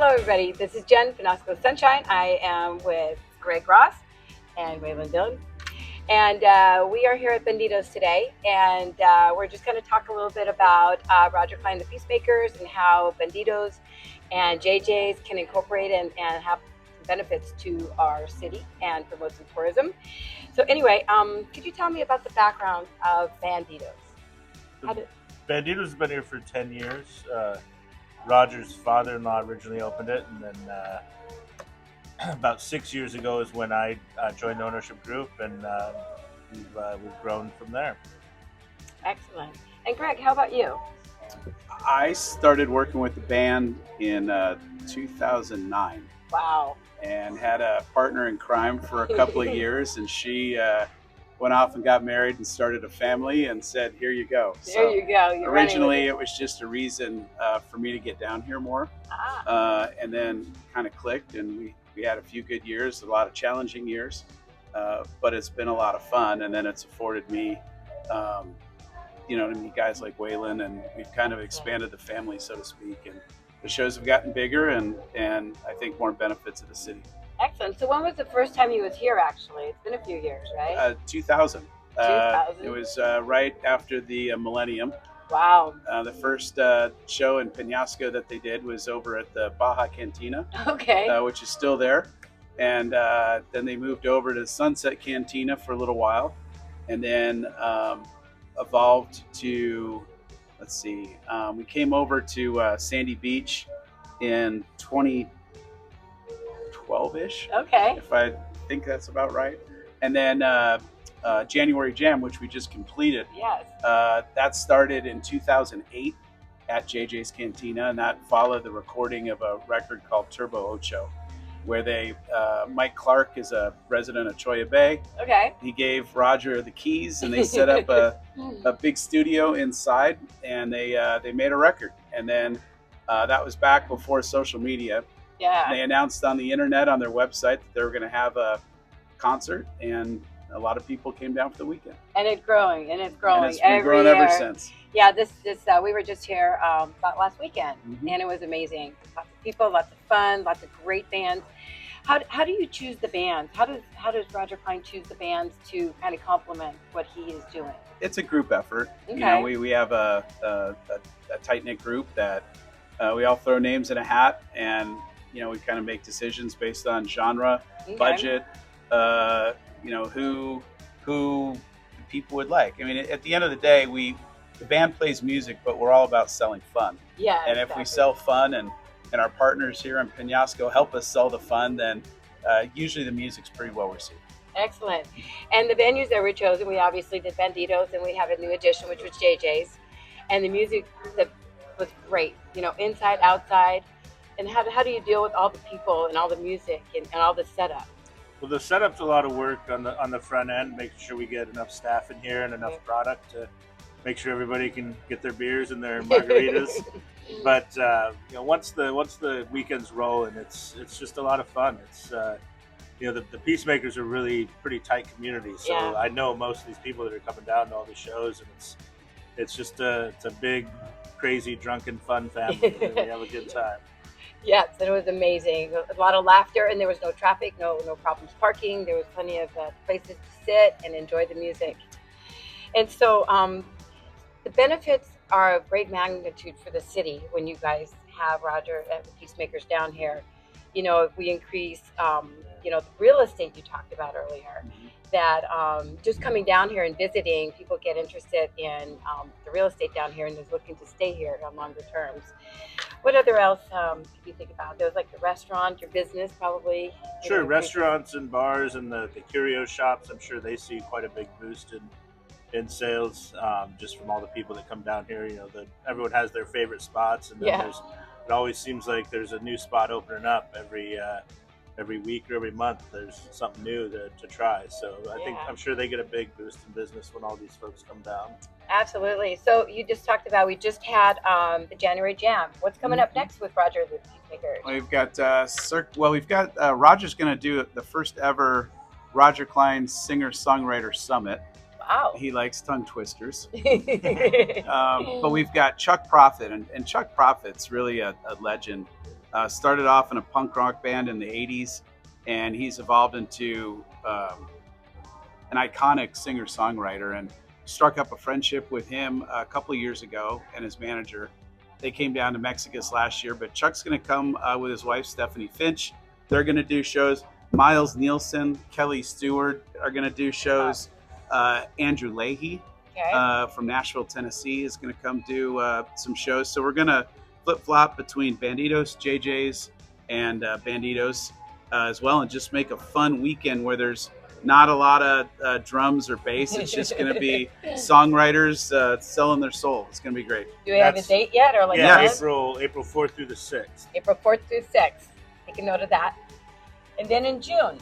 everybody. This is Jen Finasco Sunshine. I am with Greg Ross and Waylon Dillon. And we are here at Banditos today. And we're just going to talk a little bit about Roger Klein, the Peacemakers, and how Banditos and JJ's can incorporate and have benefits to our city and promote some tourism. So anyway, could you tell me about the background of Banditos? Banditos has been here for 10 years. Roger's father-in-law originally opened it, and then about 6 years ago is when I joined the ownership group, and we've grown from there. Excellent. And Greg, how about you? I started working with the band in 2009. Wow. And had a partner in crime for a couple of years, and she went off and got married and started a family and said, here you go. There you go. Originally, it was just a reason for me to get down here more. And then kind of clicked, and we had a few good years, a lot of challenging years, but it's been a lot of fun. And then it's afforded me, to meet guys like Waylon, and we've kind of expanded the family, so to speak. And the shows have gotten bigger and I think more benefits of the city. Excellent. So when was the first time you was here, actually? It's been a few years, right? 2000. 2000? It was right after the millennium. Wow. The first show in Penasco that they did was over at the Baja Cantina, okay. Which is still there. And then they moved over to Sunset Cantina for a little while, and then evolved to, we came over to Sandy Beach in 2012-ish. Okay. If I think that's about right. And then January Jam, which we just completed. Yes. That started in 2008 at JJ's Cantina, and that followed the recording of a record called Turbo Ocho, where Mike Clark is a resident of Choya Bay. Okay. He gave Roger the keys, and they set up a big studio inside, and they made a record. And then that was back before social media. Yeah. They announced on the internet on their website that they were going to have a concert, and a lot of people came down for the weekend. And it's growing, and it's growing. And it's been growing ever since. Yeah, this we were just here about last weekend, Mm-hmm. and it was amazing. Lots of people, lots of fun, lots of great bands. How do you choose the bands? How does Roger Klein choose the bands to kind of complement what he is doing? It's a group effort. Okay. We have a tight-knit group that we all throw names in a hat, and we kind of make decisions based on genre, budget, who people would like. I mean, at the end of the day, the band plays music, but we're all about selling fun. Yeah. And if we sell fun and our partners here in Penasco help us sell the fun, then usually the music's pretty well received. Excellent. And the venues that were chosen, we obviously did Banditos, and we have a new addition, which was JJ's. And the music that was great, inside, outside. And how do you deal with all the people and all the music and all the setup? Well, the setup's a lot of work on the front end, making sure we get enough staff in here and enough product to make sure everybody can get their beers and their margaritas. But once the weekends roll, and it's just a lot of fun. It's the Peacemakers are really pretty tight community, so yeah. I know most of these people that are coming down to all the shows, and it's just a big, crazy, drunken, fun family. And we have a good time. Yes, it was amazing. A lot of laughter, and there was no traffic, no problems parking. There was plenty of places to sit and enjoy the music. And so the benefits are of great magnitude for the city when you guys have Roger and the Peacemakers down here. If we increase, the real estate you talked about earlier, that just coming down here and visiting, people get interested in the real estate down here and is looking to stay here on longer terms. What other else could you think about? There's like the restaurant, your business probably. Sure, restaurants and bars and the curio shops, I'm sure they see quite a big boost in sales just from all the people that come down here. Everyone has their favorite spots, and then it always seems like there's a new spot opening up every week or every month. There's something new to try. So I'm sure they get a big boost in business when all these folks come down. Absolutely. So you just talked about, we just had the January Jam. What's coming up next with Roger the Peacemakers? We've got Roger's going to do the first ever Roger Klein Singer-Songwriter Summit. Wow. He likes tongue twisters. But we've got Chuck Prophet, and Chuck Prophet's really a legend Started off in a punk rock band in the 80s, and he's evolved into an iconic singer-songwriter, and struck up a friendship with him a couple of years ago and his manager. They came down to Mexico last year, but Chuck's going to come with his wife, Stephanie Finch. They're going to do shows. Miles Nielsen, Kelly Stewart are going to do shows. Andrew Leahy from Nashville, Tennessee is going to come do some shows. So we're going to flip-flop between Banditos, JJ's, and Banditos as well, and just make a fun weekend where there's not a lot of drums or bass. It's just going to be songwriters selling their soul. It's going to be great. Do we have a date yet? Or like April 4th through the 6th. April 4th through 6th. Take a note of that. And then in June,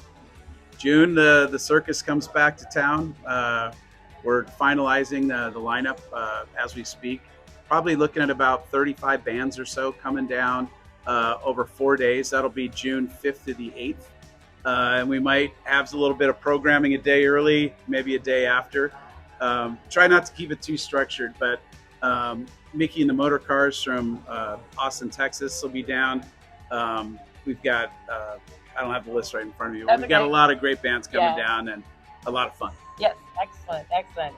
the circus comes back to town. We're finalizing the lineup as we speak. Probably looking at about 35 bands or so coming down over 4 days. That'll be June 5th to the 8th. And we might have a little bit of programming a day early, maybe a day after. Try not to keep it too structured, but Mickey and the Motor Cars from Austin, Texas will be down. We've got, I don't have the list right in front of me, but we've got a lot of great bands coming down and a lot of fun. Yes, excellent, excellent.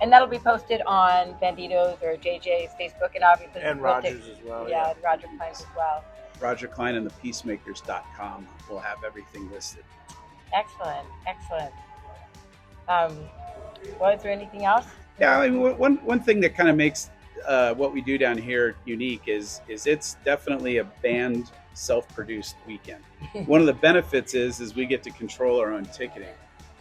And that'll be posted on Banditos or JJ's Facebook, and obviously and Rogers as well. Yeah, and Roger Klein's as well. Roger Klein and the Peacemakers.com will have everything listed. Excellent, excellent. Well, is there anything else? Yeah, I mean, one thing that kind of makes what we do down here unique is it's definitely a band self-produced weekend. One of the benefits is we get to control our own ticketing,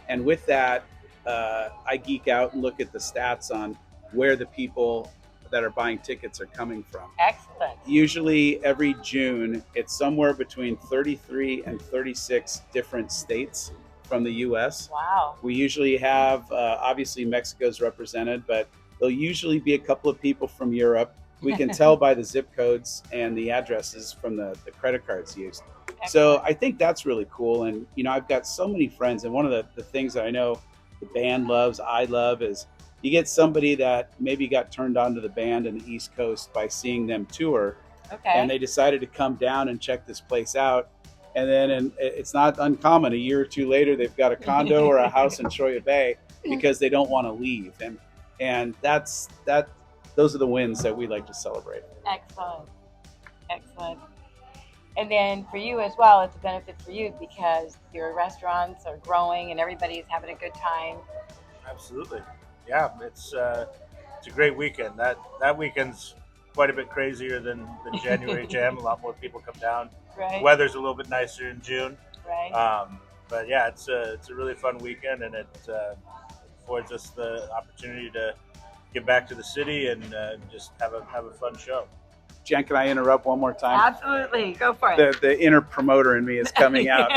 and with that, I geek out and look at the stats on where the people that are buying tickets are coming from. Excellent. Usually every June, it's somewhere between 33 and 36 different states from the U.S. Wow. We usually have, obviously Mexico's represented, but there'll usually be a couple of people from Europe. We can tell by the zip codes and the addresses from the credit cards used. Excellent. So I think that's really cool. And, you know, I've got so many friends, and one of the things that I know the band loves, I love, is you get somebody that maybe got turned on to the band in the East Coast by seeing them tour, and they decided to come down and check this place out. And then it's not uncommon, a year or two later, they've got a condo or a house in Choya Bay because they don't want to leave. And those are the wins that we like to celebrate. Excellent. Excellent. And then for you as well, it's a benefit for you because your restaurants are growing and everybody's having a good time. Absolutely. Yeah, it's a great weekend. That weekend's quite a bit crazier than January Jam. A lot more people come down. Right. Weather's a little bit nicer in June. Right. But yeah, it's a really fun weekend, and it affords us the opportunity to get back to the city and just have a fun show. Jen, can I interrupt one more time? Absolutely, go for it. The inner promoter in me is coming out.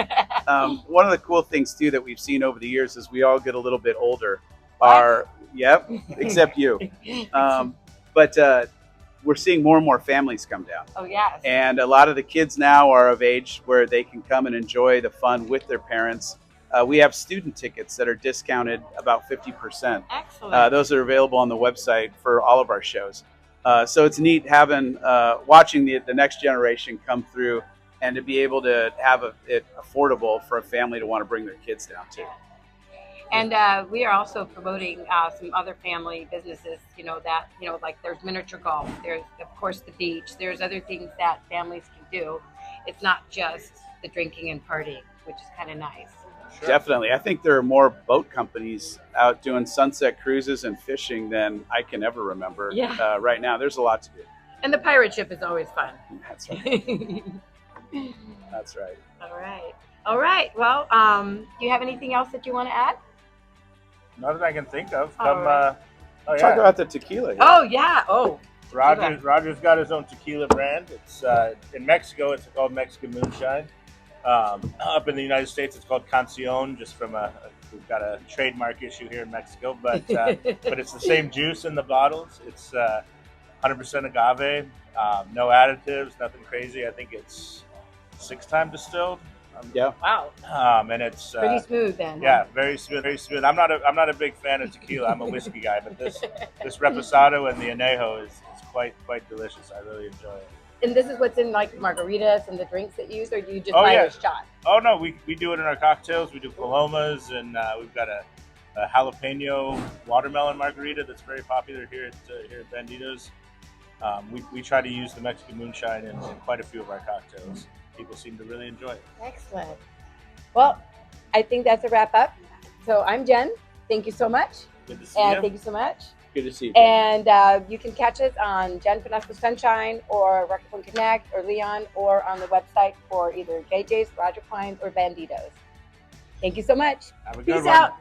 One of the cool things too that we've seen over the years is we all get a little bit older. Yep, except you. But we're seeing more and more families come down. Oh, yes. And a lot of the kids now are of age where they can come and enjoy the fun with their parents. We have student tickets that are discounted about 50%. Excellent. Those are available on the website for all of our shows. So it's neat watching the next generation come through and to be able to have it affordable for a family to want to bring their kids down to. And we are also promoting some other family businesses, like there's miniature golf, there's, of course, the beach, there's other things that families can do. It's not just the drinking and partying, which is kind of nice. Sure. Definitely. I think there are more boat companies out doing sunset cruises and fishing than I can ever remember. Yeah. Right now. There's a lot to do. And the pirate ship is always fun. That's right. That's right. All right. Well, do you have anything else that you want to add? Not that I can think of. Right. Talk about the tequila. Oh, yeah. Oh, Roger's got his own tequila brand. It's in Mexico. It's called Mexican Moonshine. Up in the United States, it's called Cancion. Just from we've got a trademark issue here in Mexico, but it's the same juice in the bottles. It's 100% agave, no additives, nothing crazy. I think it's 6-time distilled. Yeah. Wow. And it's pretty smooth then. Yeah, very smooth, very smooth. I'm not a big fan of tequila. I'm a whiskey guy, but this reposado and the añejo is quite delicious. I really enjoy it. And this is what's in like margaritas and the drinks that you use, or do you just Oh buy yeah. a shot? Oh no, we do it in our cocktails. We do palomas, and we've got a jalapeno watermelon margarita that's very popular here at Bandito's. We try to use the Mexican moonshine in quite a few of our cocktails. People seem to really enjoy it. Excellent. Well, I think that's a wrap up. So I'm Jen. Thank you so much. Good to see and you. Thank you so much. Good to see you. And you can catch us on Jen Finasco Sunshine or Rockaport Connect or Leon, or on the website for either JJ's, Roger Klein's, or Bandito's. Thank you so much. Have a good Peace one. out.